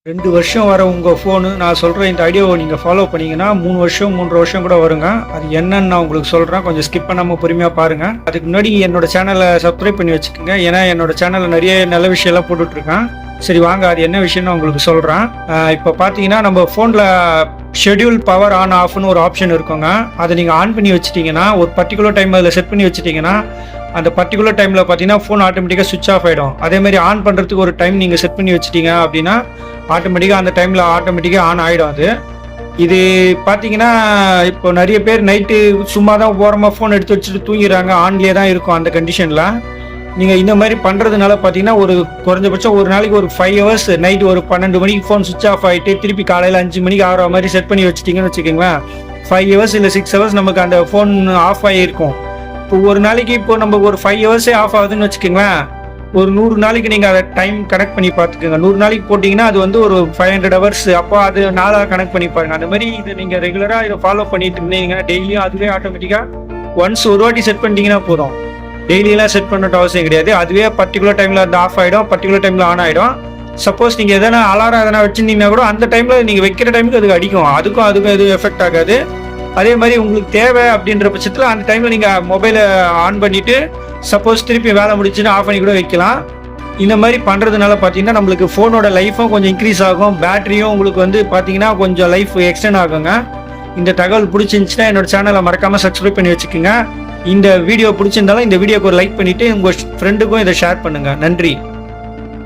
2 வருஷம் வர உங்கள் ஃபோனு நான் சொல்கிற இந்த ஐடியாவை நீங்கள் ஃபாலோ பண்ணிங்கன்னா 3 வருஷம் 3.5 வருஷம் கூட வருங்க. அது என்னன்னு நான் உங்களுக்கு சொல்கிறேன். கொஞ்சம் ஸ்கிப் பண்ணாமல் பொறுமையாக பாருங்கள். அதுக்கு முன்னாடி என்னோட சேனலை சப்ஸ்கிரைப் பண்ணி வச்சுக்கோங்க. ஏன்னா என்னோட சேனலில் நிறைய நல்ல விஷயம்லாம் போட்டுட்ருக்கேன். சரி வாங்க, அது என்ன விஷயம்னு உங்களுக்கு சொல்கிறேன். இப்போ பார்த்தீங்கன்னா நம்ம ஃபோனில் ஷெட்யூல் பவர் ஆன் ஆஃப்னு ஒரு ஆப்ஷன் இருக்குங்க. அதை நீங்கள் ஆன் பண்ணி வச்சுட்டிங்கன்னா, ஒரு பர்டிகுலர் டைம் அதில் செட் பண்ணி வச்சுட்டிங்கன்னா, அந்த பர்டிகுலர் டைமில் பார்த்தீங்கன்னா ஃபோன் ஆட்டோமேட்டிக்காக சுவிட்ச் ஆஃப் ஆகிடும். அதேமாதிரி ஆன் பண்ணுறதுக்கு ஒரு டைம் நீங்கள் செட் பண்ணி வச்சுட்டீங்க அப்படின்னா ஆட்டோமேட்டிக்காக அந்த டைமில் ஆட்டோமேட்டிக்காக ஆன் ஆகிடும். அது இது பார்த்தீங்கன்னா இப்போ நிறைய பேர் நைட்டு சும்மா தான் ஓரமாக ஃபோன் எடுத்து வச்சுட்டு தூங்கிடுறாங்க. ஆன்லேயே தான் இருக்கும் அந்த கண்டிஷனில். நீங்கள் இந்த மாதிரி பண்ணுறதுனால பார்த்தீங்கன்னா ஒரு குறைஞ்சபட்சம் ஒரு நாளைக்கு ஒரு 5 ஹவர்ஸ் நைட்டு ஒரு 12 மணிக்கு ஃபோன் சுவிட்ச் ஆஃப் ஆகிட்டு திருப்பி காலையில் 5 மணிக்கு ஆகிற மாதிரி செட் பண்ணி வச்சுட்டிங்கன்னு வச்சுக்கோங்களேன். 5 ஹவர்ஸ் இல்லை 6 ஹவர்ஸ் நமக்கு அந்த ஃபோன் ஆஃப் ஆகியிருக்கும். இப்போ ஒரு நாளைக்கு இப்போ நம்ம ஒரு 5 ஹவர்ஸே ஆஃப் ஆகுதுன்னு வச்சுக்கோங்களேன். ஒரு 100 நாளைக்கு நீங்கள் அதை டைம் கனெக்ட் பண்ணி பார்த்துக்கோங்க. 100 நாளைக்கு போட்டிங்கன்னா அது வந்து ஒரு 500 ஹவர்ஸ். அப்போ அது நாளாக கனெக்ட் பண்ணி பாருங்க. அந்த மாதிரி இது நீங்கள் ரெகுலராக இதை ஃபாலோ பண்ணிட்டு இருந்தீங்கன்னா டெய்லியும் அதுவே ஆட்டோமேட்டிக்காக ஒன்ஸ் ஒரு வாட்டி செட் பண்ணிட்டீங்கன்னா போதும். டெய்லியெலாம் செட் பண்ண அவசியம் கிடையாது. அதுவே பர்டிகுலர் டைமில் அது ஆஃப் ஆகிடும், பர்டிகுலர் டைமில் ஆன் ஆகிடும். சப்போஸ் நீங்கள் எதனா அலாரம் எதனா வச்சுருந்தீங்கன்னா கூட அந்த டைமில் நீங்கள் வைக்கிற டைமுக்கு அதுக்கு அடிக்கும். அதுக்கும் எதுவும் எஃபெக்ட் ஆகாது. அதே மாதிரி உங்களுக்கு தேவை அப்படின்ற பட்சத்தில் அந்த டைமில் நீங்கள் மொபைலை ஆன் பண்ணிவிட்டு சப்போஸ் திருப்பி வேலை முடிச்சுன்னு ஆஃப் பண்ணி கூட வைக்கலாம். இந்த மாதிரி பண்ணுறதுனால பார்த்தீங்கன்னா நம்மளுக்கு ஃபோனோட லைஃப்பும் கொஞ்சம் இன்க்ரீஸ் ஆகும். பேட்டரியும் உங்களுக்கு வந்து பார்த்தீங்கன்னா கொஞ்சம் லைஃப் எக்ஸ்டெண்ட் ஆகுங்க. இந்த தகவல் பிடிச்சிருந்துச்சுன்னா என்னோட சேனலை மறக்காமல் சப்ஸ்கிரைப் பண்ணி வச்சுக்கோங்க. இந்த வீடியோ பிடிச்சிருந்தாலும் இந்த வீடியோக்கு ஒரு லைக் பண்ணிவிட்டு உங்கள் ஃப்ரெண்டுக்கும் இதை ஷேர் பண்ணுங்கள். நன்றி.